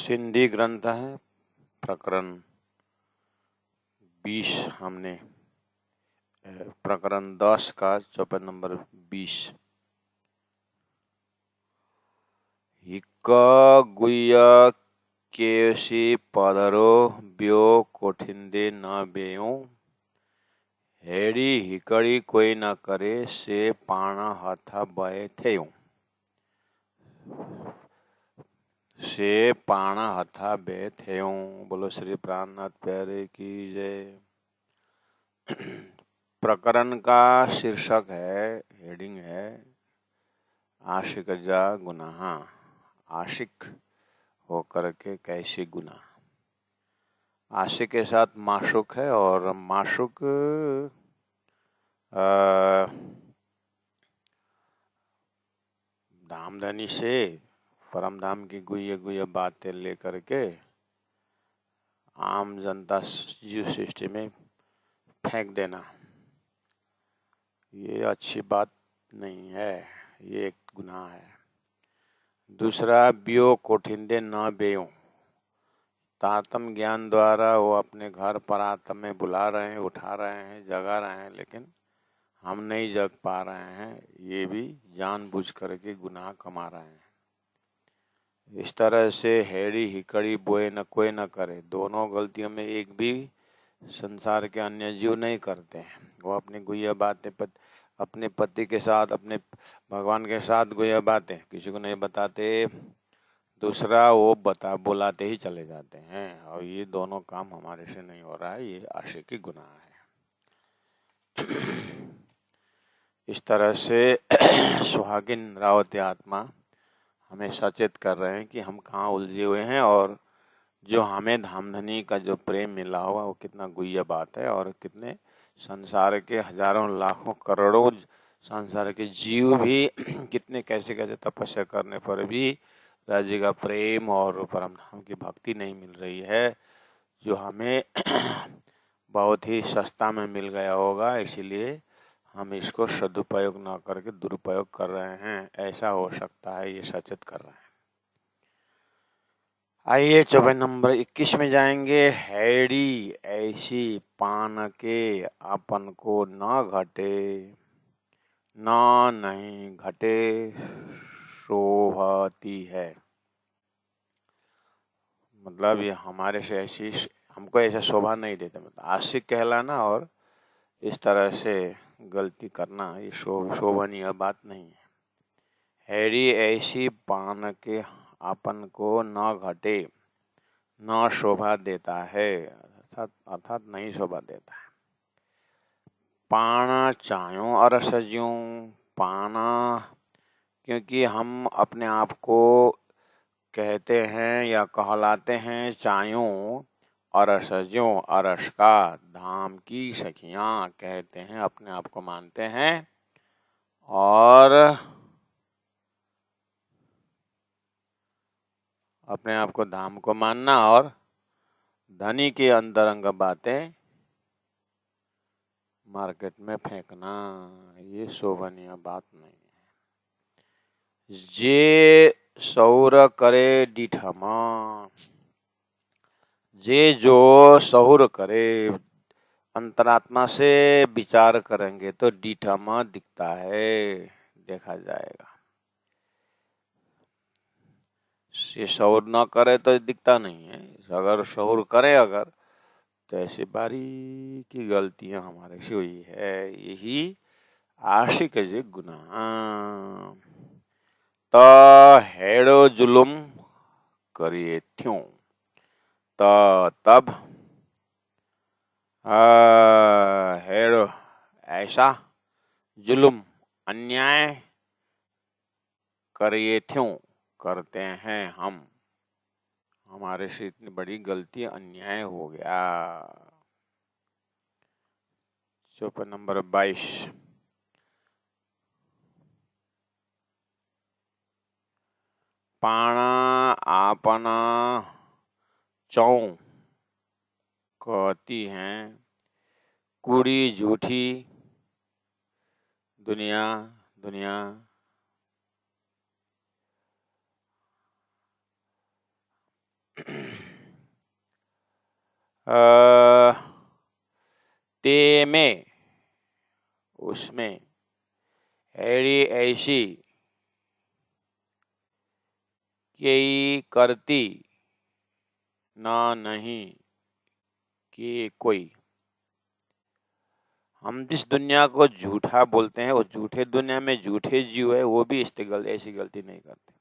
सिंधी ग्रंथ है, प्रकरण 20। हमने प्रकरण 10 का चौपाई नंबर 20। हिक गुह्य केसी पधरो ब्यो कोठिंदे न बेयूं, हेड़ी हिकड़ी कोई न करे से पाणा हथा बहे थेयूं। से पाणा हथा बहे थेयूं। बोलो श्री प्राणनाथ प्यारे की जय। प्रकरण का शीर्षक है, हेडिंग है आशिक जा गुनाह। आशिक होकर के कैसे गुनाह। आशिक के साथ माशुक है और माशुक धामधनी से परम धाम की गुह्य गुह्य बातें लेकर के आम जनता जीव सृष्टि में फेंक देना, ये अच्छी बात नहीं है, ये एक गुनाह है। दूसरा, बियो कोठिंदे न बेयूं। तारतम ज्ञान द्वारा वो अपने घर परातम में बुला रहे हैं, उठा रहे हैं, जगा रहे हैं, लेकिन हम नहीं जग पा रहे हैं, ये भी जानबूझ करके गुनाह कमा रहे हैं। इस तरह से हेड़ी हिकड़ी बोए न कोई न करे, दोनों गलतियों में एक भी संसार के अन्य जीव नहीं करते हैं। वो अपनी गुह्य बातें अपने पति के साथ, अपने भगवान के साथ गुह्य बातें किसी को नहीं बताते। दूसरा, वो बुलाते ही चले जाते हैं, और ये दोनों काम हमारे से नहीं हो रहा है, ये आशिकी गुनाह है। इस तरह से सुहागिन रावती आत्मा हमें सचेत कर रहे हैं कि हम कहाँ उलझे हुए हैं, और जो हमें धामधनी का जो प्रेम मिला हुआ वो कितना गुह्य बात है, और कितने संसार के हजारों लाखों करोड़ों संसार के जीव भी कितने कैसे कैसे तपस्या करने पर भी राज्य का प्रेम और परम धाम की भक्ति नहीं मिल रही है, जो हमें बहुत ही सस्ता में मिल गया होगा। इसीलिए हम इसको सदुपयोग न करके दुरुपयोग कर रहे हैं, ऐसा हो सकता है, ये सचेत कर रहे हैं। आइए चौपाई नंबर 21 में जाएंगे। हैड़ी ऐसी पान के अपन को न घटे, न नहीं घटे शोभती है। मतलब ये हमारे से ऐसी, हमको ऐसा शोभा नहीं देता। मतलब आशिक कहलाना और इस तरह से गलती करना ये शोभनीय बात नहीं है। हैड़ी ऐसी पान के अपन को न घटे, न शोभा देता है, अर्थात नहीं शोभा देता है। पाना चायों अरसज्यों। पाना क्योंकि हम अपने आप को कहते हैं या कहलाते हैं चायों अरसज्यों, अरस का धाम की सखियां कहते हैं, अपने आप को मानते हैं। और अपने आप को धाम को मानना और धनी की अंतरंग बातें मार्केट में फेंकना, ये शोभनीय बात नहीं है। जे सौर करे डीठमा। जे जो सहुर करे, अंतरात्मा से विचार करेंगे तो डीठमा दिखता है, देखा जाएगा। ये सहुर न करे तो दिखता नहीं है, अगर सहुर करे अगर तो ऐसी बारीकी गलतियां हमारे से हुई है, यही आशिक जे गुनाह। त हेड़ो जुलुम करिए थ्यों। तब हेड़ो ऐसा, जुलुम अन्याय, करिए थ्यों करते हैं हम, हमारे से इतनी बड़ी गलती अन्याय हो गया। चौपाई नंबर 22। पाणा आपना चौं कहती हैं, कूड़ी झूठी दुनिया दुनिया। ते में, उसमें, ऐरी ऐसी, कई करती, ना नहीं, कि कोई। हम जिस दुनिया को झूठा बोलते हैं, वो झूठे दुनिया में झूठे जीव है, वो भी ऐसी गलती नहीं करते।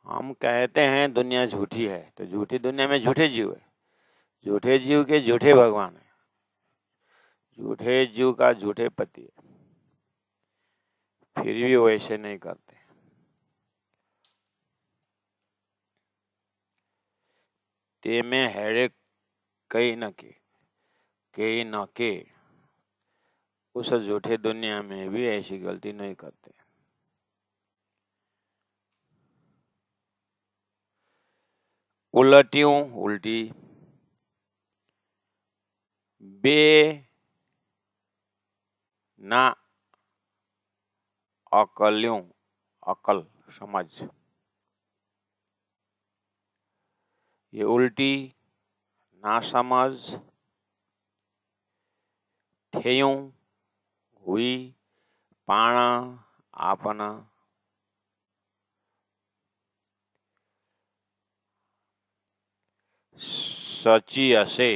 हम कहते हैं दुनिया झूठी है, तो झूठी दुनिया में झूठे जीव है, झूठे जीव के झूठे भगवान है, झूठे जीव का झूठे पति है, फिर भी वो ऐसे नहीं करते। ते में हैरे कई न के, कई न के, उस झूठे दुनिया में भी ऐसी गलती नहीं करते। उलटियों, उल्टी, बे ना अकलियों, अकल, समझ, ये उल्टी, ना समझ, थेयों, हुई, पाणा, आपना, सची असे,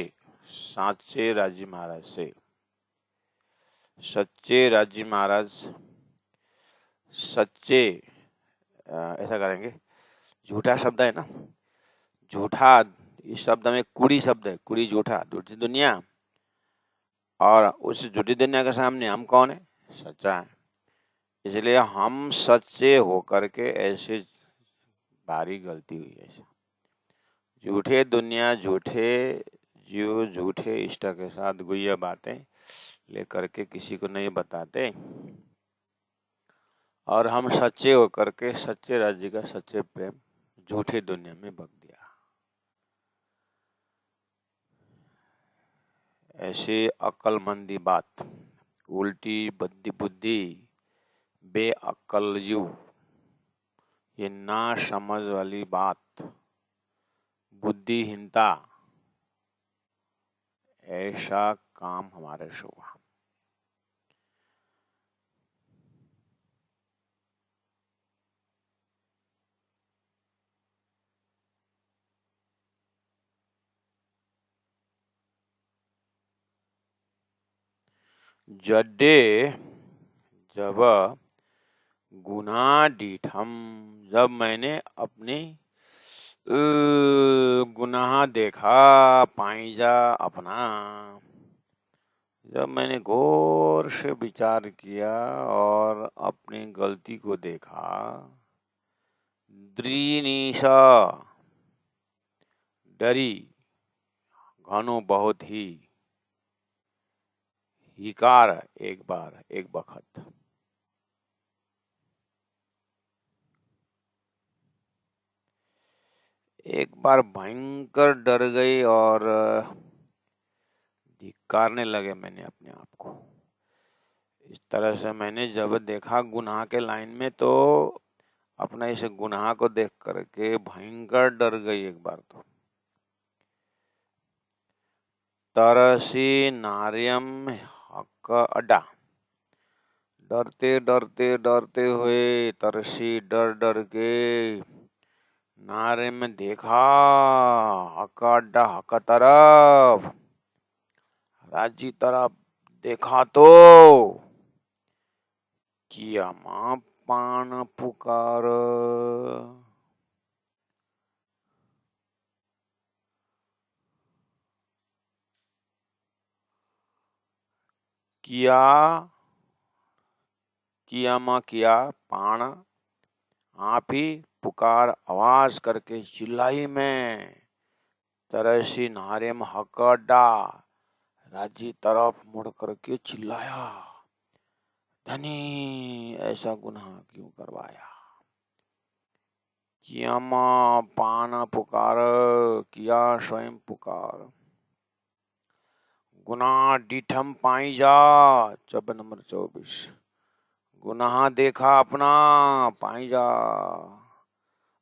साचे राजी महाराज से, सच्चे राजी महाराज, सच्चे, ऐसा करेंगे, झूठा शब्द है ना, झूठा, इस शब्द में कुड़ी शब्द है, कुड़ी झूठा, झूठी दुनिया, और उस झूठी दुनिया के सामने हम कौन है? सच्चा है। इसलिए हम सच्चे होकर के ऐसे भारी गलती हुई ऐसा, झूठे दुनिया, झूठे जीव, झूठे इष्ट के साथ गुह्य बातें लेकर के किसी को नहीं बताते, और हम सच्चे होकर के सच्चे राज्य का सच्चे प्रेम झूठे दुनिया में बक दिया। ऐसे अक्लमंदी बात, उल्टी बद्दी बुद्धि, बेअक्ल जीव, ये ना समझ वाली बात, बुद्धिहीनता, ऐसा काम हमारे से हुआ। जड्डे, जब गुनाह डीठम, जब मैंने अपने गुनाह देखा, पाईजा अपना, जब मैंने गौर से विचार किया और अपनी गलती को देखा, द्रीनीशा, डरी, घनो बहुत ही, हिकार, एक बार, एक बखत, एक बार भयंकर डर गई और धिक्कारने लगे मैंने अपने आप को। इस तरह से मैंने जब देखा गुनाह के लाइन में, तो अपने इस गुनाह को देख करके भयंकर डर गई एक बार तो। तरसी नार्यम हक अड्डा, डरते डरते डरते हुए, तरसी डर डर के, नारे में देखा, हक अड्डा, हक तरफ, राज्य तरफ देखा तो किया मां पान पुकार, किया मां किया, पान, आप ही, पुकार, आवाज करके चिल्लाई मैं, तरसी नारे में हक अड्डा, राज्य तरफ मुड़ करके चिल्लाया, धनी ऐसा गुनाह क्यों करवाया? किया मां पान पुकार, किया स्वयं पुकार, गुनाह डीठम पाई जा, चब नंबर 24, गुनाह देखा अपना, पाई जा,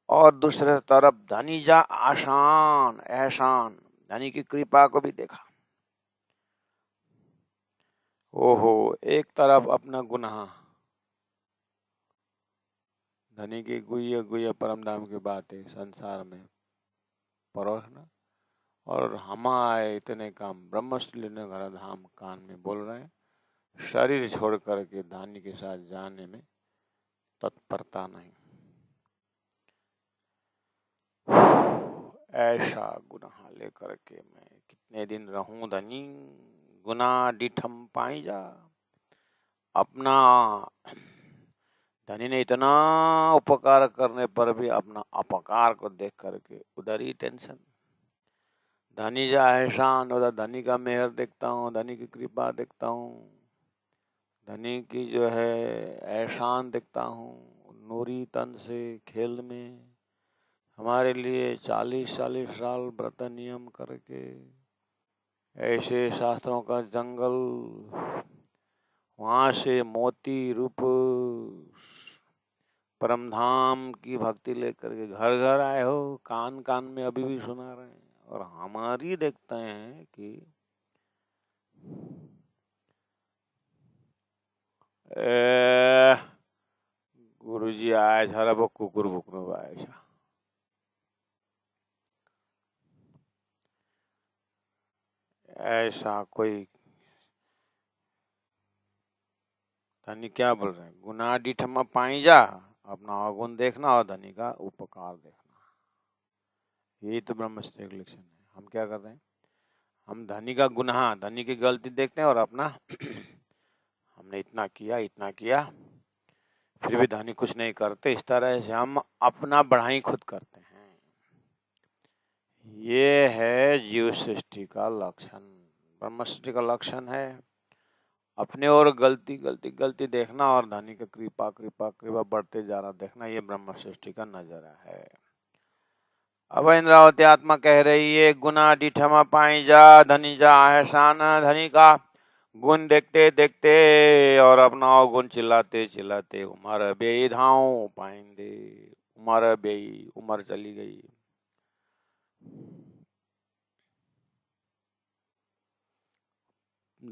और दूसरे तरफ धनी जा आसान एहसान, धनी की कृपा को भी देखा। ओहो, एक तरफ अपना गुनाह, धनी की गुह्य गुह्य परम धाम की बात है संसार में परोसना, और हमारे इतने काम ब्रह्मस्थली ने घर धाम कान में बोल रहे हैं, शरीर छोड़ करके धनी के साथ जाने में तत्परता नहीं। ऐसा गुनाह लेकर के मैं कितने दिन रहूं धनी, गुनाह डिठम पाई जा। अपना धनी ने इतना उपकार करने पर भी अपना अपकार को देख करके उधर ही टेंशन। धनी जा एहसान, उधर धनी का मेहर देखता हूँ, धनी की कृपा देखता हूँ, धनी की जो है एहसान देखता हूँ, नूरी तन से खेल में हमारे लिए 40-40 साल व्रत नियम करके ऐसे शास्त्रों का जंगल, वहाँ से मोती रूप परमधाम की भक्ति लेकर के घर घर आए हो, कान कान में अभी भी सुना रहे हैं, और हमारी देखते हैं कि गुरुजी आए छ र कुकुर भुक्नु भएछ। ऐसा कोई धनी क्या बोल रहे हैं, गुनाह डिठमा पाई जा, अपना अवगुण देखना और धनी का उपकार देखना। यही तो ब्रह्मचर्य का लक्षण है। हम क्या कर रहे हैं, हम धनी का गुनाह, धनी की गलती देखते हैं और अपना हमने इतना किया फिर भी धनी कुछ नहीं करते, इस तरह से हम अपना बढ़ाई खुद करते हैं। ये है जीव सृष्टि का लक्षण, ब्रह्म सृष्टि का लक्षण है अपने और गलती देखना और धनी का कृपा बढ़ते जा रहा देखना। ये ब्रह्म सृष्टि का नजारा है। अब इंद्रावती आत्मा कह रही है, गुना डिठमा पाई जा, धनी जा एहसान, धनी का गुण देखते देखते और अपना गुण चिल्लाते उमर बेई धाओ पाएंगे। उमर बेई, उमर चली गई।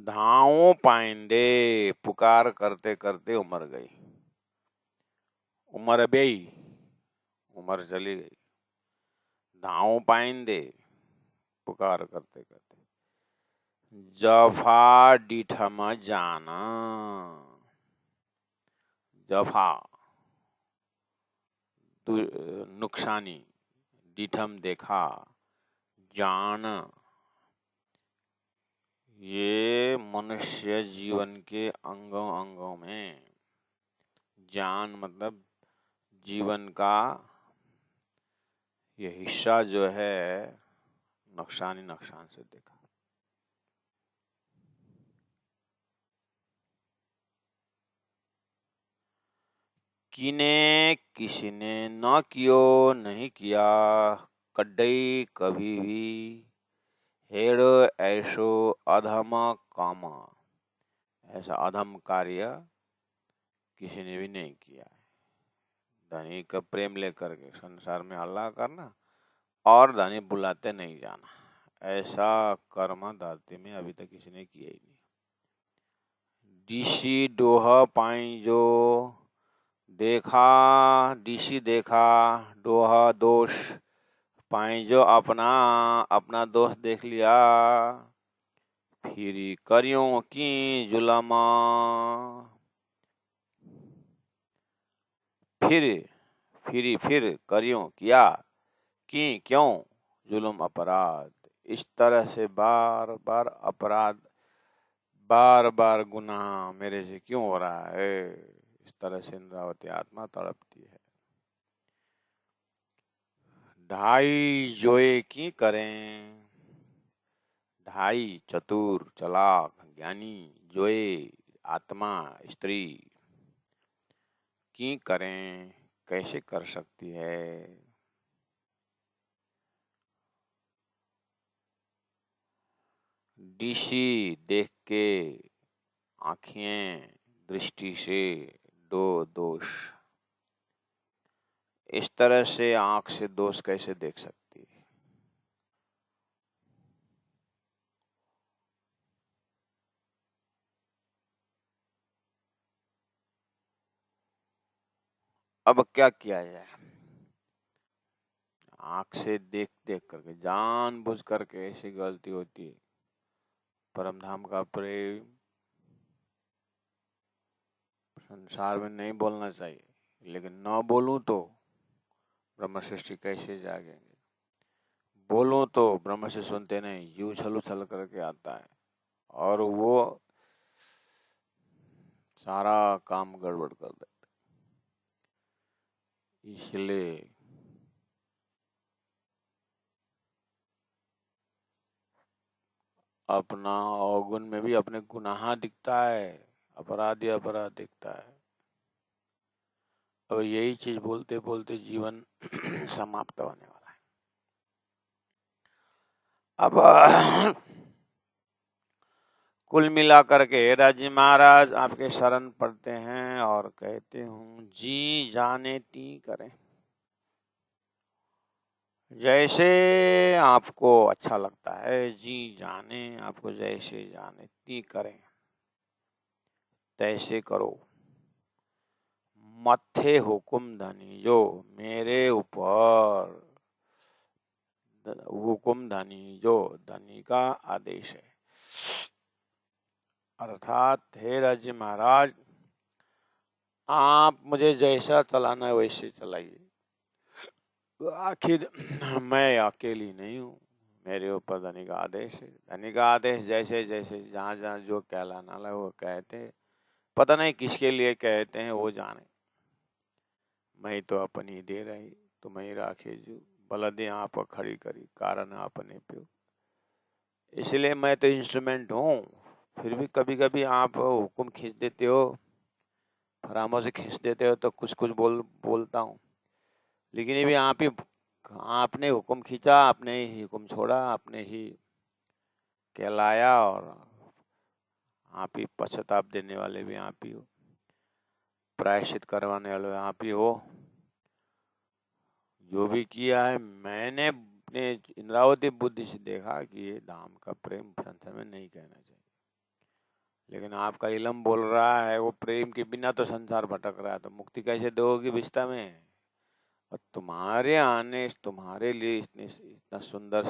धाओ पाएंदे, पुकार करते करते उमर गई। उमर बेई, उमर चली गई। धाओ पाएंदे, पुकार करते करते जफा डिठमा जाना। जफा नुकसानी, डिठम देखा, जान ये मनुष्य जीवन के अंगों अंगों में, जान मतलब जीवन का ये हिस्सा जो है नुकसान से देखा। किने किसी ने न कियो नहीं किया, कड्डई कभी भी, हेड़ ऐसो अधम काम, ऐसा अधम कार्य किसी ने भी नहीं किया है। धनी का प्रेम लेकर के संसार में हल्ला करना और धनी बुलाते नहीं जाना, ऐसा कर्म धरती में अभी तक किसी ने किया ही नहीं। डिशी डोह पाई जो देखा, डिशी देखा, डोह दोष पाई जो अपना दोष देख लिया, फिर करियों की जुलमा, फिर करियों किया कि क्यों जुल्म अपराध। इस तरह से बार बार अपराध, बार बार गुनाह मेरे से क्यों हो रहा है, इस तरह से इंद्रावती आत्मा तड़पती है। ढाई जोए की करें, ढाई चतुर चालाक ज्ञानी, जोए आत्मा स्त्री, की करें कैसे कर सकती है। डिशी देख के, आँखें दृष्टि से दो दोष, इस तरह से आंख से दोष कैसे देख सकती है? अब क्या किया जाए? आंख से देख देख करके जानबूझ करके ऐसी गलती होती है। परम धाम का प्रेम संसार में नहीं बोलना चाहिए, लेकिन न बोलूं तो ब्रह्म सृष्टि कैसे जागेंगे? बोलूं तो ब्रह्म से सुनते नहीं, यूं छल उछल करके आता है और वो सारा काम गड़बड़ कर देते। इसलिए अपना अवगुण में भी अपने गुनाह दिखता है, अपराधी अपराध दिखता है। और यही चीज बोलते बोलते जीवन समाप्त होने वाला है। अब कुल मिलाकर के राजी महाराज आपके शरण पड़ते हैं और कहते हूँ, जी जाने ती करें, जैसे आपको अच्छा लगता है, जी जाने आपको जैसे जाने ती करें, तैसे करो। मत्थे हुकुम धनी जो, मेरे ऊपर हुकुम धनी जो, धनी का आदेश है। अर्थात हे राज्य महाराज, आप मुझे जैसा चलाना है वैसे चलाइए। आखिर मैं अकेली नहीं हूँ, मेरे ऊपर धनी का आदेश है। धनी का आदेश जैसे जैसे जहाँ जहाँ जो कहलाना है वो कहते हैं, पता नहीं किसके लिए कहते हैं वो जाने। मैं तो अपनी दे रही तो मैं राखे जू, बलदे आप खड़ी करी कारण अपने पे। इसलिए मैं तो इंस्ट्रूमेंट हूँ, फिर भी कभी कभी आप हुक्म खींच देते हो, फरामों से खींच देते हो तो कुछ कुछ बोलता हूँ। लेकिन ये भी आपने हुक्म खींचा, आपने ही हुक्म छोड़ा, आपने ही कहलाया और आप ही पश्चाताप देने वाले भी आप ही हो, प्रायश्चित करवाने वाले आप ही हो। जो भी किया है मैंने अपने इंद्रावती बुद्धि से देखा कि ये धाम का प्रेम संसार में नहीं कहना चाहिए, लेकिन आपका इलम बोल रहा है वो प्रेम के बिना तो संसार भटक रहा है, तो मुक्ति कैसे दोगी विस्ता में? और तुम्हारे आने, तुम्हारे लिए इतना सुंदर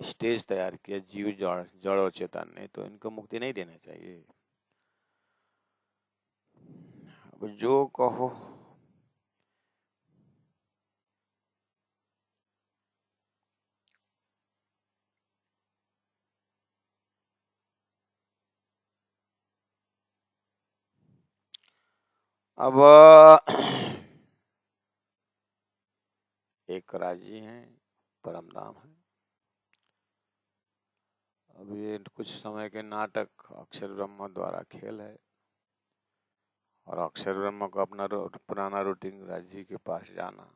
स्टेज तैयार किया जीव जड़ और चेतन ने, तो इनको मुक्ति नहीं देना चाहिए। अब जो कहो। अब एक राजी हैं, परम धाम है। अब ये कुछ समय के नाटक अक्षर ब्रह्म द्वारा खेल है, और अक्षर ब्रह्म को अपना पुराना रूटीन राजी के पास जाना,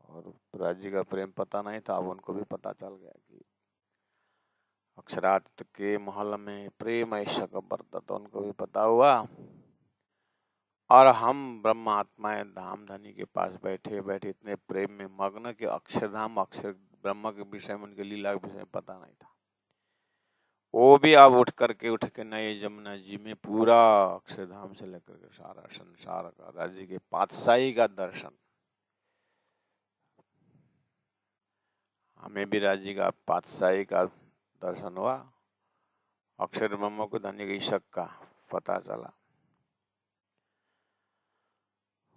और राजी का प्रेम पता नहीं था, अब उनको भी पता चल गया कि अक्षरार्थ के महल में प्रेम ऐसा का बरता, तो उनको भी पता हुआ। और हम ब्रह्म आत्माएं धाम धनी के पास बैठे बैठे इतने प्रेम में मग्न कि अक्षरधाम अक्षर ब्रह्म के विषय में, उनके लीला के विषय में पता नहीं था। वो भी अब उठ के नए जमुना जी में पूरा अक्षरधाम से लेकर के सारा संसार का राज्य के पातशाही का दर्शन, हमें भी राज्य का पातशाही का दर्शन हुआ, अक्षर ब्रह्म को धनी की शक का पता चला।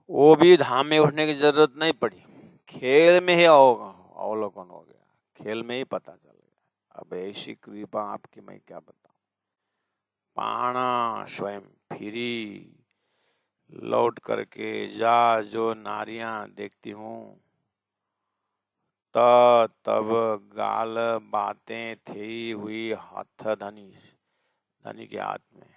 वो भी धाम में उठने की जरूरत नहीं पड़ी, खेल में ही अवलोकन हो गया, खेल में ही पता चल गया। अब ऐसी कृपा आपकी मैं क्या बताऊं। पाणा स्वयं फिरी लौट करके जा, जो नारियां देखती हूँ तब गाल बातें थी हुई हाथ धनी के हाथ में।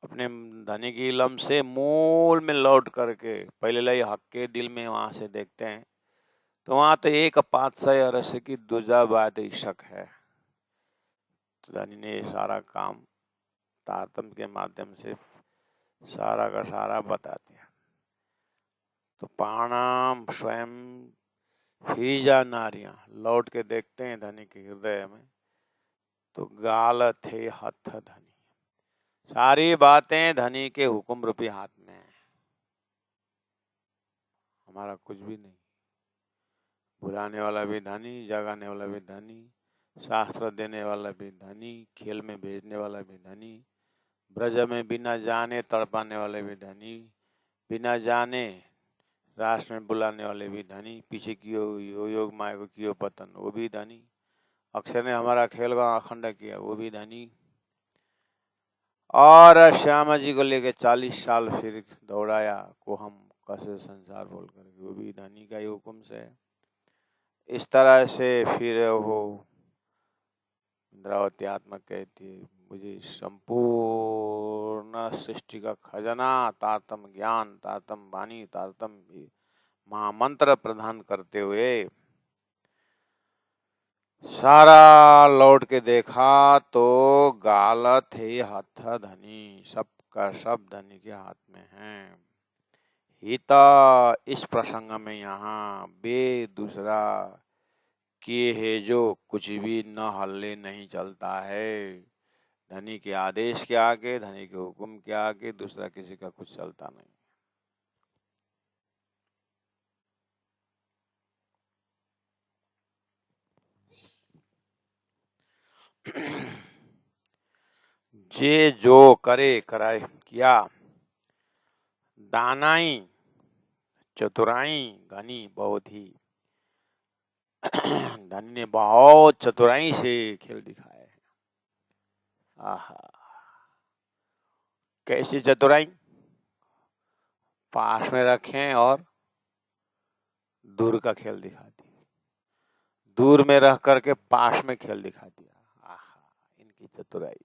अपने धनी की इलम से मूल में लौट करके पहले लाई हक के दिल में वहां से देखते हैं, तो वहां तो एक पातशाही अरस की दूजा बात इशक है। तो धनी ने सारा काम तारतम्य के माध्यम से सारा का सारा बताते हैं। तो प्राणाम स्वयं फिर जा नारियां लौट के देखते हैं धनी के हृदय में, तो गाल थे हथ धनी, सारी बातें धनी के हुक्म रूपी हाथ में है, हमारा कुछ भी नहीं। बुलाने वाला भी धनी, जगाने वाला भी धनी, शास्त्र देने वाला भी धनी, खेल में भेजने वाला भी धनी, ब्रज में बिना जाने तड़पाने वाले भी धनी, बिना जाने राष्ट्र में बुलाने वाले भी धनी, पीछे कियो योग माया को कियो पतन वो भी धनी, अक्षय ने हमारा खेल का अखंड किया वो भी धनी, और श्यामा जी को लेके 40 साल फिर दौड़ाया को हम कैसे संसार बोल कर, वो भी धनी का ही हुक्म से। इस तरह से फिर वो इंद्रावती आत्मा कहती है, मुझे संपूर्ण सृष्टि का खजाना, तारतम ज्ञान, तारतम वाणी, तारतम महामंत्र प्रदान करते हुए सारा लौट के देखा तो गाल थे हाथ धनी, सबका सब धनी के हाथ में है। हिता इस प्रसंग में यहाँ बे दूसरा किए है जो कुछ भी न हल्ले नहीं चलता है। धनी के आदेश के आगे, धनी के हुक्म के आगे दूसरा किसी का कुछ चलता नहीं। जे जो करे कराए किया, दानाई चतुराई घनी बहुत ही, धनी ने बहुत चतुराई से खेल दिखाया है। आहा, कैसी चतुराई, पास में रखें और दूर का खेल दिखा दिया, दूर में रह करके पास में खेल दिखा दिया। आहा, इनकी चतुराई।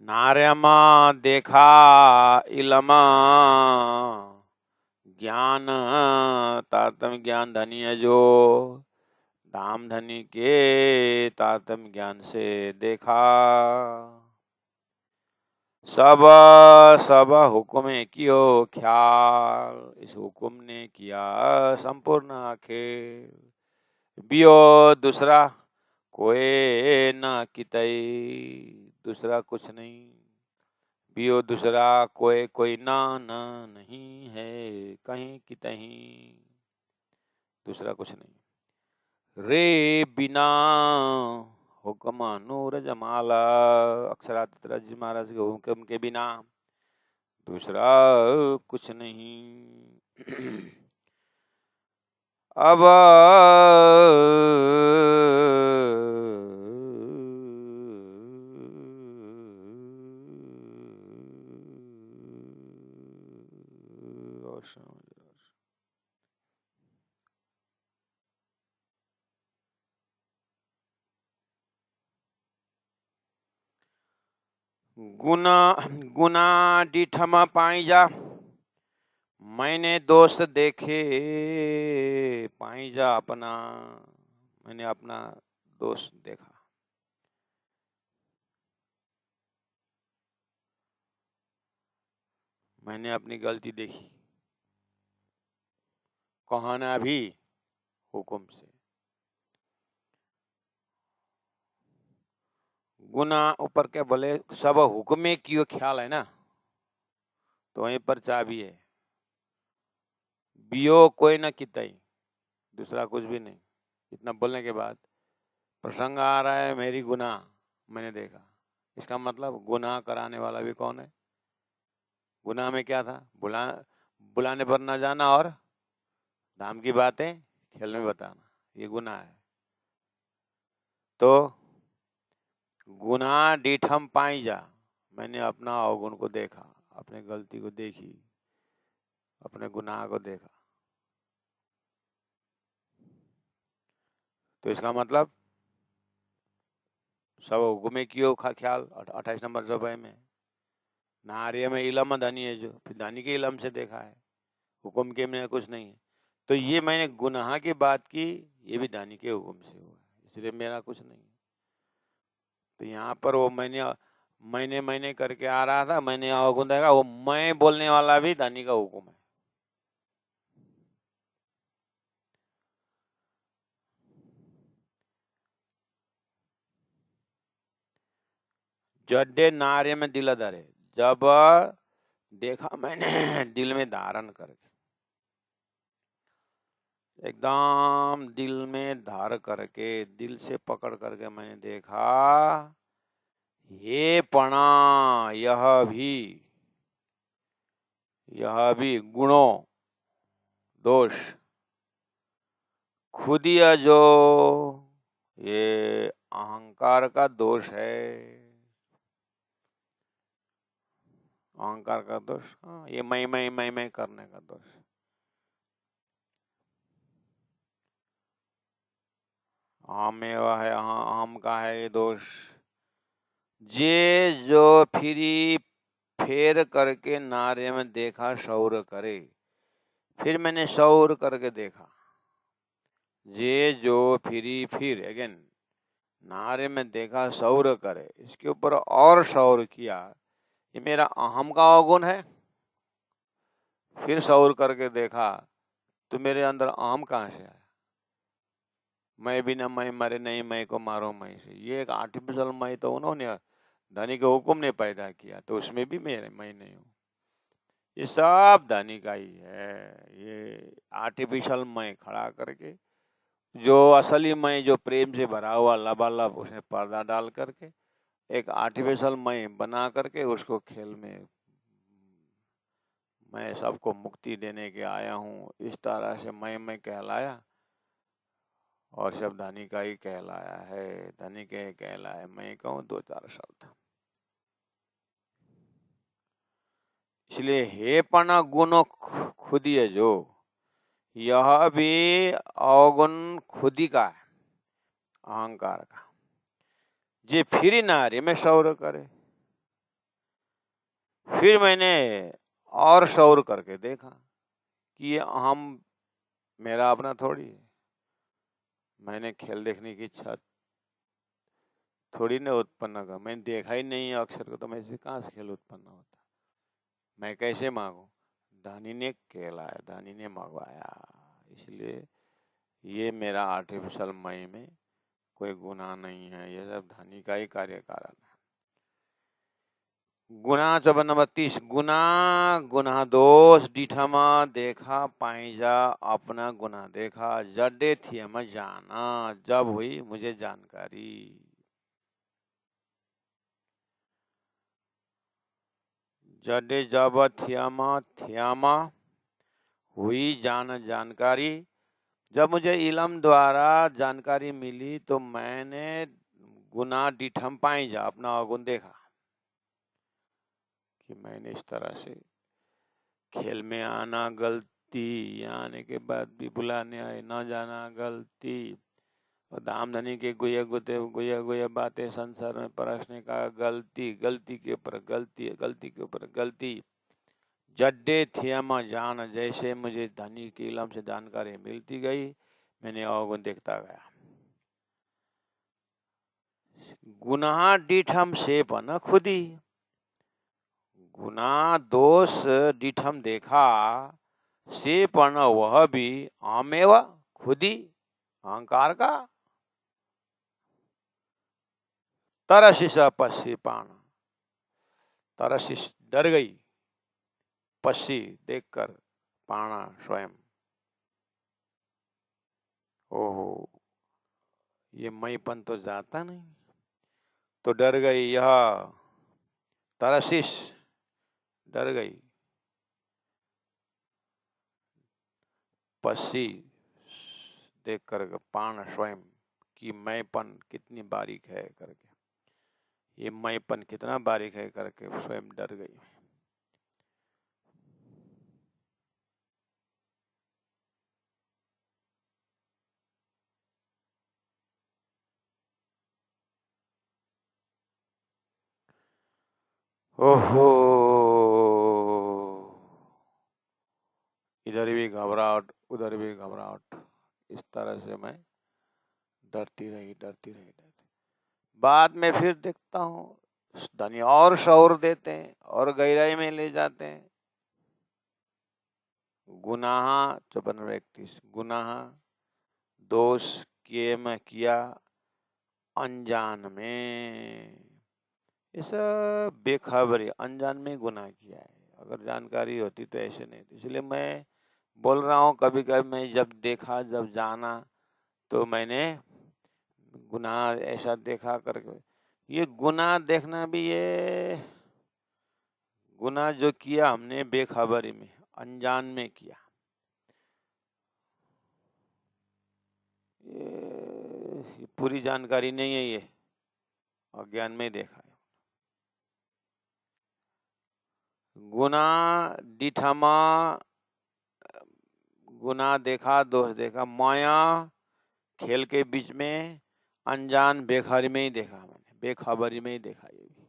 नार्यमा देखा इलमा ज्ञान, तारतम्य ज्ञान धनी है जो, धाम धनी के तारतम्य ज्ञान से देखा, सब सब हुक्म कियो ख्याल, इस हुक्म ने किया संपूर्ण खेल, बियो दूसरा कोई न कितई, दूसरा कुछ नहीं, बियो दूसरा कोई कोई ना न नहीं है, कहीं की तहीं दूसरा कुछ नहीं। रे बिना हुक्म नूर जमाला, अक्षराज महाराज के हुक्म के बिना दूसरा कुछ नहीं। अब गुना गुना डिठमा पाई जा, मैंने दोस्त देखे पाई जा अपना, मैंने अपना दोस्त देखा, मैंने अपनी गलती देखी, कहना भी हुक्म से। गुना ऊपर क्या बोले, सब हुक्मे की ख्याल है ना, तो वहीं पर चाबी है। बियो कोई न कितई, दूसरा कुछ भी नहीं। इतना बोलने के बाद प्रसंग आ रहा है, मेरी गुनाह मैंने देखा, इसका मतलब गुनाह कराने वाला भी कौन है? गुनाह में क्या था? बुलाने पर न जाना और धाम की बातें खेल में बताना, ये गुनाह है। तो गुनाह डीठम पाई जा, मैंने अपना अवगुण को देखा, अपने गलती को देखी, अपने गुनाह को देखा, तो इसका मतलब सब हुक्मे कियो ख्याल। 28 नंबर रुपए में नार्य में इलम धनी है जो, फिर धनी के इलम से देखा है, हुक्म के में कुछ नहीं है। तो ये मैंने गुनाह की बात की, ये भी धनी के हुक्म से हुआ, इसलिए मेरा कुछ नहीं। तो यहाँ पर वो मैंने करके आ रहा था, मैंने अवगुण देखा, वो मैं बोलने वाला भी धनी का हुक्म है। जड्डे नार्य में दिल धरे, जब देखा मैंने दिल में धारण करके, एकदम दिल में धार करके, दिल से पकड़ करके मैंने देखा, ये पणा यह भी गुणों दोष खुदिया जो ये अहंकार का दोष है, अहंकार का दोष, हाँ, ये मैं करने का दोष। अहमेवा है, अहम का है ये दोष। जे जो फिरी फेर करके नार्य में देखा शौर करे, फिर मैंने शौर करके देखा। जे जो फिरी फिर अगेन नार्य में देखा शौर करे, इसके ऊपर और शौर किया, ये मेरा अहम का अवगुण है। फिर शौर करके देखा तो मेरे अंदर अहम कहाँ से आया? मैं बिना मैं मरे नहीं, मैं को मारो मैं से, ये एक आर्टिफिशियल मैं तो उन्होंने धनी के हुक्म ने पैदा किया, तो उसमें भी मैं नहीं हूँ। ये सब धनी का ही है। ये आर्टिफिशियल मैं खड़ा करके, जो असली मैं जो प्रेम से भरा हुआ लबालब, उसने पर्दा डाल करके एक आर्टिफिशियल मैं बना करके उसको खेल में, मैं सबको मुक्ति देने के आया हूँ, इस तरह से मैं कहलाया, और सब धनी का ही कहलाया है, धनी के कहलाया। मैं कहूँ 2-4 शब्द, इसलिए हे पना गुण खुदी है जो, यह भी अवगुण खुदी का है, अहंकार का। जे फिर नारी में शौर करे, फिर मैंने और शौर करके देखा कि ये अहम मेरा अपना थोड़ी है। मैंने खेल देखने की इच्छा थोड़ी ने उत्पन्न कर, मैंने देखा ही नहीं है अक्षर को, तो मैं से कहाँ से खेल उत्पन्न होता? मैं कैसे मांगू? धनी ने कहलाया, धनी ने मंगवाया। इसलिए ये मेरा आर्टिफिशियल मैं में कोई गुनाह नहीं है, ये सब धनी का ही कार्य कारण है। गुना 54 गुना गुना दोष डिठमा देखा पाइजा, अपना गुना देखा, जड्डे थी मैं जाना, जब हुई मुझे जानकारी। जड्डे जब थ्यामा हुई जानकारी, जब मुझे इलम द्वारा जानकारी मिली तो मैंने गुना डिठम पाइजा, अपना अवगुण देखा कि मैंने इस तरह से खेल में आना गलती, आने के बाद भी बुलाने आए न जाना गलती, और दाम धनी के गुया बातें संसार में परसने का गलती, गलती के ऊपर गलती, गलती के ऊपर गलती। जड्डे थियम जान, जैसे मुझे धनी के इलम से जानकारी मिलती गई, मैंने अवगुण देखता गया। गुनाह डिठम से पन खुदी, गुना दोष डिठम देखा, से पण वह भी आमेवा खुदी, अहंकार का। तरसिस पश्ची पाण, तरसिस डर गई, पश्ची देखकर, पाणा स्वयं, ओहो ये मैंपन तो जाता नहीं, तो डर गई। यह तरसिस डर गई, पश्ची देख कर पाण स्वयं, कि मैंपन कितनी बारीक है करके, ये मैंपन कितना बारीक है करके स्वयं डर गई। ओहो, इधर भी घबराहट, उधर भी घबराहट, इस तरह से मैं डरती रही। बाद में फिर देखता हूँ धनी और शौर देते हैं और गहराई में ले जाते हैं। गुनाह 54-31 गुनाह दोष किए मैं किया अनजान में, ये सब बेखबरी, अनजान में गुनाह किया है। अगर जानकारी होती तो ऐसे नहीं। इसलिए मैं बोल रहा हूँ, कभी कभी मैं जब देखा, जब जाना, तो मैंने गुनाह ऐसा देखा करके, ये गुनाह देखना भी, ये गुनाह जो किया हमने बेखबरी में, अनजान में किया, ये पूरी जानकारी नहीं है, ये अज्ञान में देखा है। गुनाह डिठमा, गुनाह देखा, दोष देखा, माया खेल के बीच में, अनजान बेखबरी में ही देखा मैंने, बेखबरी में ही देखा ये भी।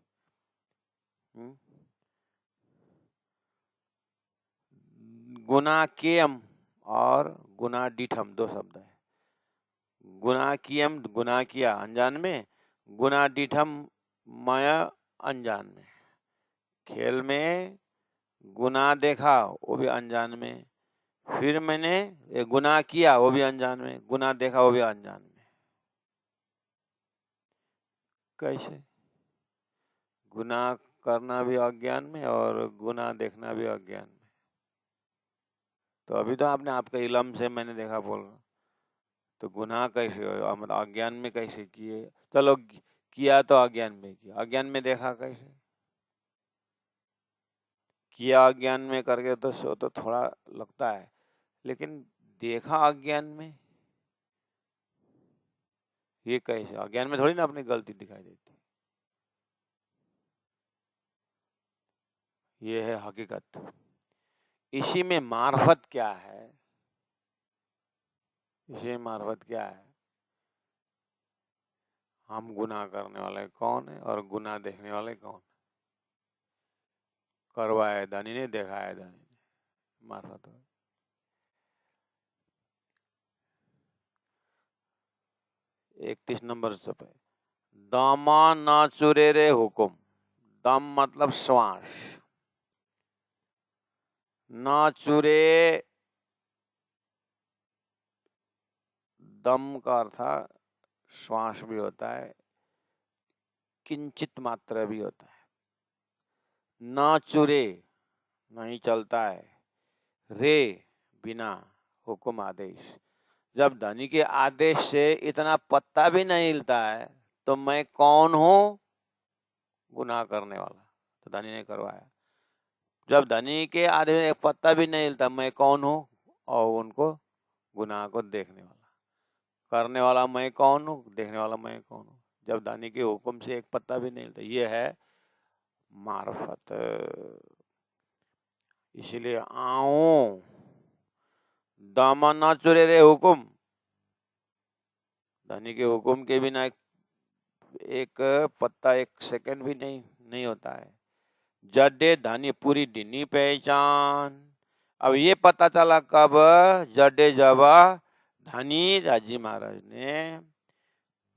गुनाह केयम और गुनाह डिठम दो शब्द है। गुनाह कियम गुनाह किया अनजान में, गुनाह डिठम माया अनजान में। खेल में गुनाह देखा वो भी अनजान में, फिर मैंने गुनाह किया वो भी अनजान में, गुनाह देखा वो भी अनजान में। कैसे? गुनाह करना भी अज्ञान में और गुनाह देखना भी अज्ञान में। तो अभी तो आपने आपके इलम से मैंने देखा बोल रहा, तो गुनाह कैसे हो, मतलब अज्ञान में कैसे किए? चलो किया तो अज्ञान में किया, अज्ञान में देखा कैसे? किया अज्ञान में करके तो सो तो थोड़ा लगता है, लेकिन देखा अज्ञान में, ये कैसे? अज्ञान में थोड़ी ना अपनी गलती दिखाई देती। ये है हकीकत। इसी में मार्फत क्या है? इसी में मार्फत क्या है? हम गुनाह करने वाले कौन है और गुनाह देखने वाले कौन? करवाया धनी ने, देखा है धनी ने, मार्फत है। 31 नंबर पे, दामा ना चुरे रे हुकुम। दम मतलब श्वास, ना चुरे, दम का अर्थ श्वास भी होता है, किंचित मात्रा भी होता है। ना चुरे नहीं चलता है, रे बिना, हुकुम आदेश। जब धनी के आदेश से इतना पत्ता भी नहीं हिलता है तो मैं कौन हूं? गुनाह करने वाला। तो धनी ने करवाया। जब धनी के आदेश से एक पत्ता भी नहीं हिलता, मैं कौन हूं? और उनको गुनाह को देखने वाला, करने वाला मैं कौन हूं, देखने वाला मैं कौन हूं। जब धनी के हुक्म से एक पत्ता भी नहीं हिलता, ये है मार्फत। इसलिए आओ दामा ना चुरे रे हुकुम, धनी के हुक्म के बिना एक पत्ता, एक सेकंड भी नहीं होता है। जडे धनी पूरी डिनी पहचान। अब ये पता चला कब? जडे जब धनी राजी महाराज ने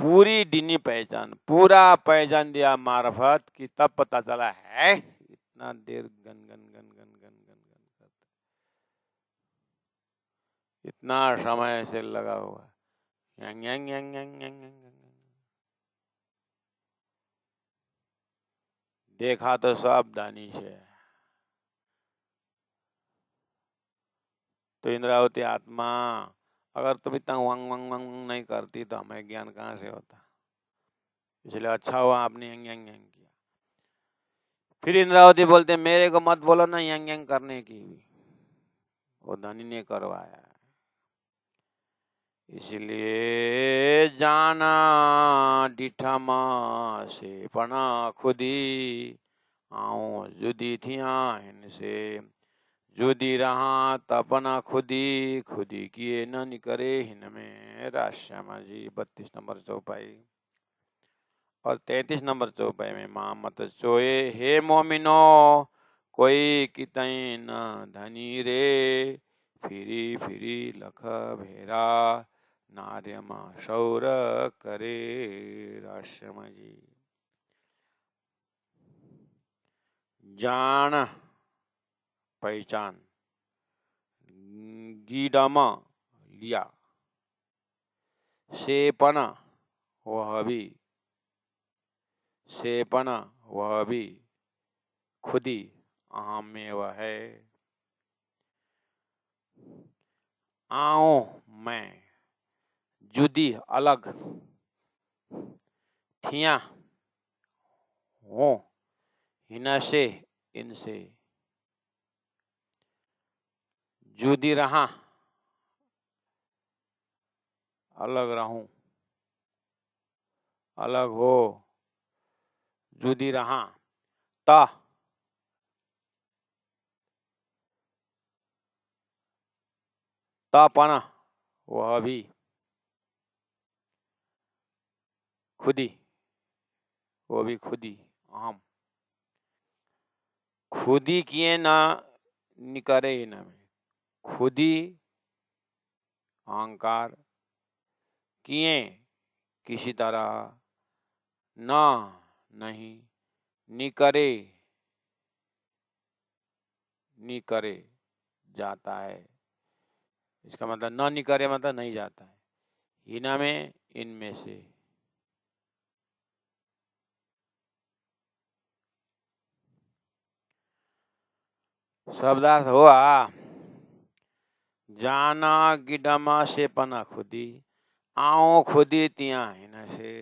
पूरी डिनी पहचान, पूरा पहचान दिया मार्फत की, तब पता चला है इतना देर गन गन गन गन गन गन गन करते, इतना समय से लगा हुआ, यांग यांग यांग यांग यांग यांग। देखा तो सब दानी से। तो इंद्रावती आत्मा अगर तुम इतना वंग वंग वंग नहीं करती तो हमें ज्ञान कहाँ से होता? इसलिए अच्छा हुआ आपने यंग यंग यंग किया। फिर इंद्रावती बोलते मेरे को मत बोलो ना यंग यंग करने की, वो धनी ने करवाया। इसलिए जाना डिठमा से पना खुदी, आओ जुदी थिया इनसे, जुदी रहा तपना खुदी, खुदी किए न निकरे हिन में। राश्यामा जी 32 नंबर चौपाई। और 33 नंबर चौपाई में माँ मत चोए हे मोमिनो, कोई कितई न धनी रे, फिरी फिरी लख भेरा, नार्यम शौर करे राश्यम जी। जान पहचान, गीडम लिया, सेपन वह भी, सेपन वह भी, खुदी अहम में वह है। आओ मैं, जुदी अलग, थिया हो हिनसे इनसे, जुदी रहा अलग रहूं, अलग हो, जुदी रहा, ता तापना वह भी, खुदी वो भी खुदी अहम, खुदी किए ना निकरे ही न में, खुदी अहंकार, किए किसी तरह, ना नहीं, निकरे निकरे जाता है। इसका मतलब न निकरे मतलब नहीं जाता है। हिना में इनमें से, शब्दार्थ हुआ जाना गिडमा से पना खुदी, आओ खुदी तिया हिना से,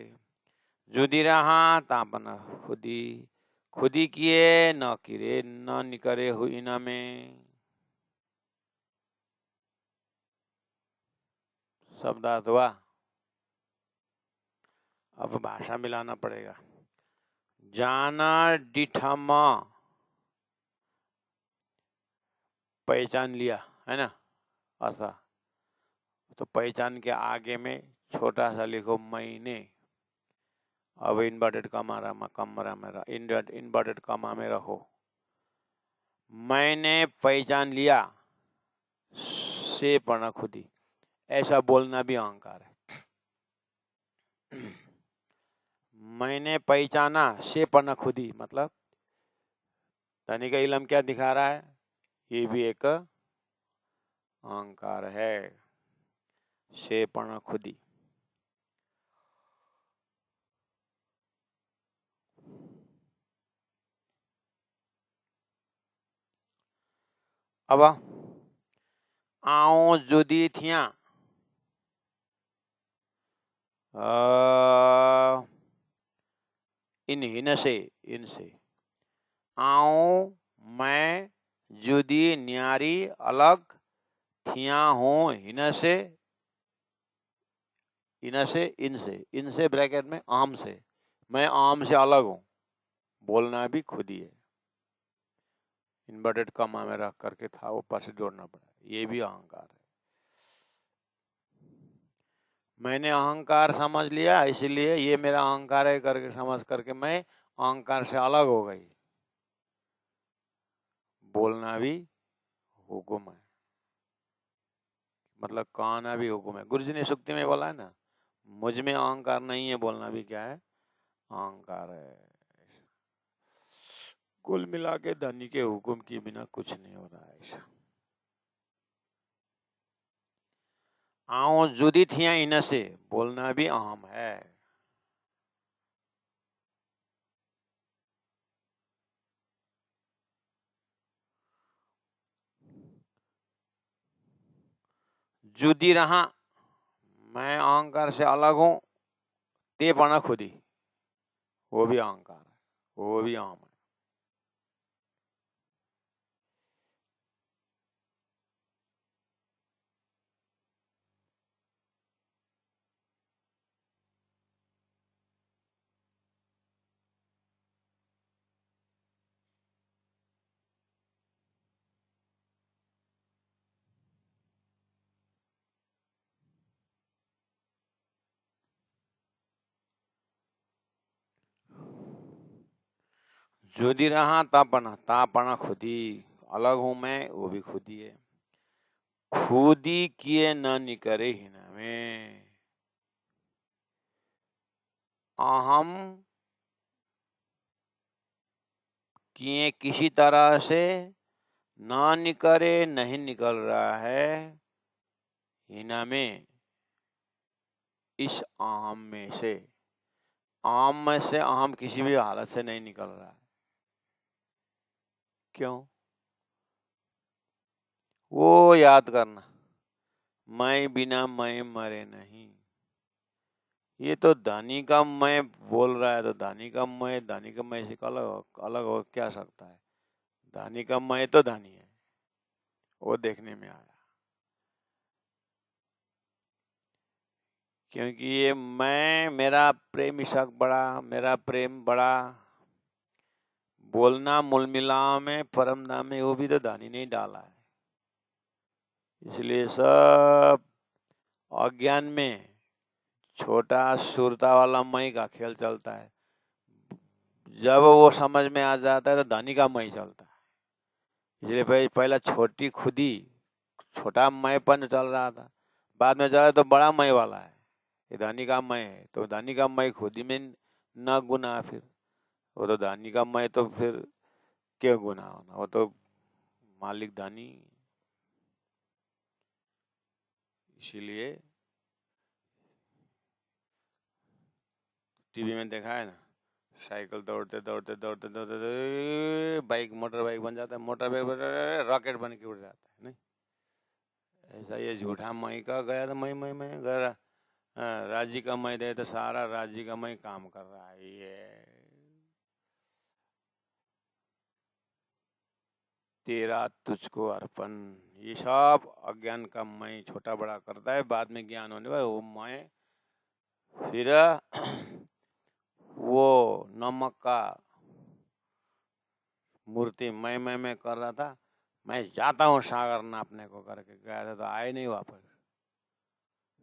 जुदी रहा तापना खुदी, खुदी किए न किरे न निकरे हुई न में। शब्दार्थ हुआ। अब भाषा मिलाना पड़ेगा। जाना डिठमा पहचान लिया है ना, ऐसा तो पहचान के आगे में छोटा सा लिखो मैंने। अब इन्वर्टेड कमरा में इन्वर्टेड कमा में रखो। मैंने पहचान लिया से पढ़ना खुदी, ऐसा बोलना भी अहंकार है। मैंने पहचाना से पढ़ना खुदी मतलब धनी का इलम क्या दिखा रहा है, ये भी एक अहंकार है। से पढ़ना खुदी, अब आओ जुदी थिया, इन हिन से इनसे, आओ मैं जुदी न्यारी अलग थिया हूं हिन से इनसे इनसे, इनसे ब्रैकेट में आम से, मैं आम से अलग हूं, बोलना भी खुद ही है। इन्वर्टेड कमा में रख करके था ऊपर से जोड़ना पड़ा, ये भी अहंकार है। मैंने अहंकार समझ लिया इसलिए ये मेरा अहंकार है करके समझ करके मैं अहंकार से अलग हो गई, बोलना भी हुक्म है, मतलब कहना भी हुक्म है। गुरु जी ने सुक्ति में बोला है ना, मुझ में अहंकार नहीं है, बोलना भी क्या है, अहंकार है। कुल मिला के धनी के हुक्म के बिना कुछ नहीं हो रहा है ऐसा। आओ जुदी थिया इन से, बोलना भी अहम है। जुदी रहा, मैं अहंकार से अलग हूं, ते पना खुदी, वो भी अहंकार है, वो भी अहम है। जुदी रहा तापना खुदी, अलग हूं मैं, वो भी खुदी है। खुदी किए न निकरे ही ना हमें अहम किए किसी तरह से ना निकले, नहीं निकल रहा है हिना में, इस अहम में से, अहम में से अहम किसी भी हालत से नहीं निकल रहा है। क्यों? वो याद करना, मैं बिना मैं मरे नहीं। ये तो धनी का मैं बोल रहा है, तो धनी का मैं से अलग अलग हो क्या सकता है? धनी का मैं तो धनी है, वो देखने में आया। क्योंकि ये मैं, मेरा प्रेम इशक बड़ा, मेरा प्रेम बड़ा, बोलना मूल मिलाव में परम धाम में, वो भी तो धनी नहीं डाला है। इसलिए सब अज्ञान में छोटा सुरता वाला मई का खेल चलता है। जब वो समझ में आ जाता है तो धनी का मई चलता है। इसलिए भाई पहला छोटी खुदी, छोटा मैंपन चल रहा था, बाद में चला तो बड़ा मई वाला है, ये धनी का मई है। तो धनी का मई खुदी में न गुना, फिर वो तो धनी का मई, तो फिर क्यों गुना होना? वो तो मालिक धनी। इसीलिए टीवी में देखा है ना, साइकिल दौड़ते दौड़ते दौड़ते दौड़ते दौड़ते बाइक मोटर बाइक बन जाता है, मोटर बाइक रॉकेट बन के उड़ जाता है। नहीं, ऐसा ये झूठा मई का गया तो मैं गया, राज्य का मई दे तो सारा राज्य का मई काम कर रहा है। ये तेरा तुझको अर्पण, ये सब अज्ञान का मैं छोटा बड़ा करता है। बाद में ज्ञान होने पर वो मैं फिर वो नमक का मूर्ति मैं कर रहा था, मैं जाता हूँ सागर नापने को करके गया था, तो आए नहीं वापस,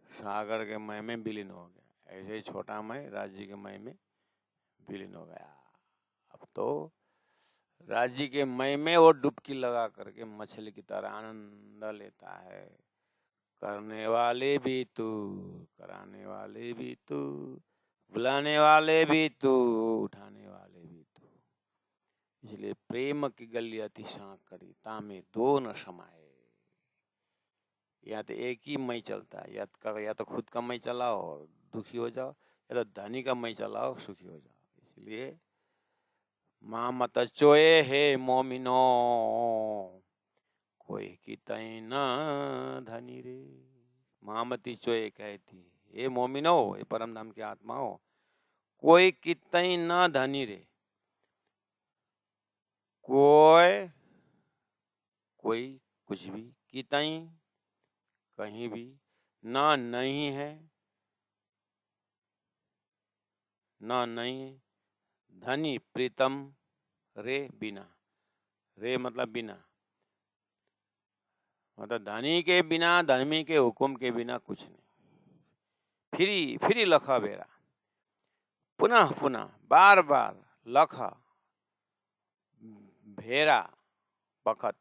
सागर के मय में विलीन हो गया। ऐसे ही छोटा मय राज्य के मय में विलीन हो गया। अब तो राज्य के मय में वो डुबकी लगा करके मछली की तरह आनंद लेता है। करने वाले भी तू, कराने वाले भी तू, बुलाने वाले भी तू, उठाने वाले भी तू। इसलिए प्रेम की गली अति सांकड़ी, तामे दो न समाये। या तो एक ही मई चलता है, या तो खुद का मई चलाओ और दुखी हो जाओ, या तो धनी का मई चलाओ सुखी हो जाओ। इसलिए माँ मत चोए हे मोमिनो, कोई की तय न धनी रे। माँ मती चोए कहती, हे मोमिनो, हे परम धाम की आत्माओं, कोई की तय न धनी रे। कोई कुछ भी, की तई कहीं भी, ना नहीं है, ना नहीं है, धनी प्रीतम रे बिना, रे मतलब बिना, मतलब धनी के बिना, धर्मी के हुक्म के बिना कुछ नहीं। फिरी लखा बेरा, पुनः पुनः बार बार लखा भेरा, बखत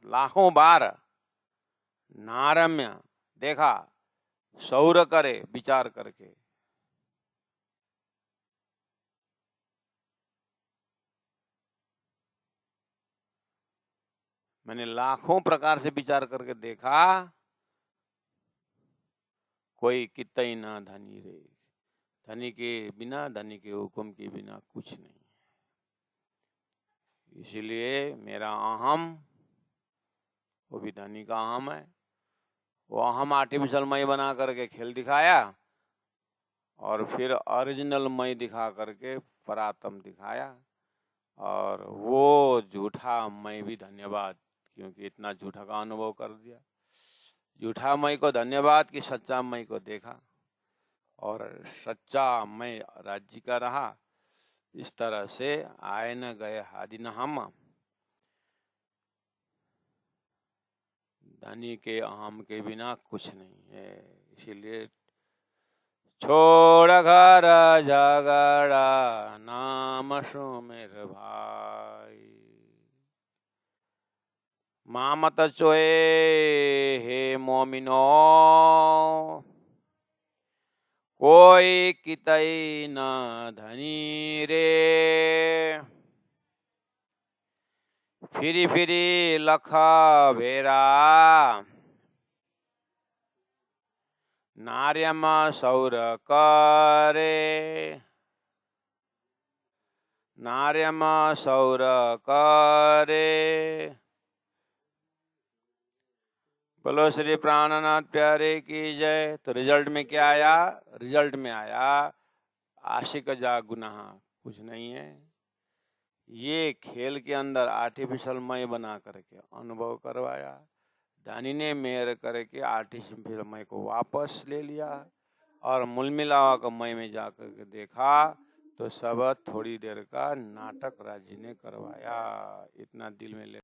लाखों बार, नारम्य देखा, सौर करे विचार करके। मैंने लाखों प्रकार से विचार करके देखा, कोई कितना ही ना धनी रे। धनी के बिना, धनी के हुक्म के बिना कुछ नहीं। इसीलिए मेरा अहम, वो भी धनी का अहम है, वो अहम आर्टिफिशियल मई बना करके खेल दिखाया, और फिर ओरिजिनल मई दिखा करके परात्म दिखाया। और वो झूठा मई भी धन्यवाद, क्योंकि इतना झूठा का अनुभव कर दिया। झूठा मई को धन्यवाद कि सच्चा मई को देखा, और सच्चा मई राज्य का रहा। इस तरह से आए न गए हादि न हम, धनी के अहम के बिना कुछ नहीं है। इसीलिए छोड़ घर झगड़ा, नाम सुमिर भाई। मामत चोए हे मोमिनो, कोई कितई न धनी रे। फिरी फिरी लखा भेरा, नार्यम सौर करे। नार्यम सौर करे। बोलो श्री प्राणनाथ प्यारे की जय। तो रिजल्ट में क्या आया? रिजल्ट में आया आशिक जा गुनाह कुछ नहीं है। ये खेल के अंदर आर्टिफिशियल मय बना करके अनुभव करवाया। दानी ने मेहर करके आर्टिफिशियल मय को वापस ले लिया और मूल मिलावा का मय में जाकर के देखा तो सब थोड़ी देर का नाटक राजी ने करवाया। इतना दिल में ले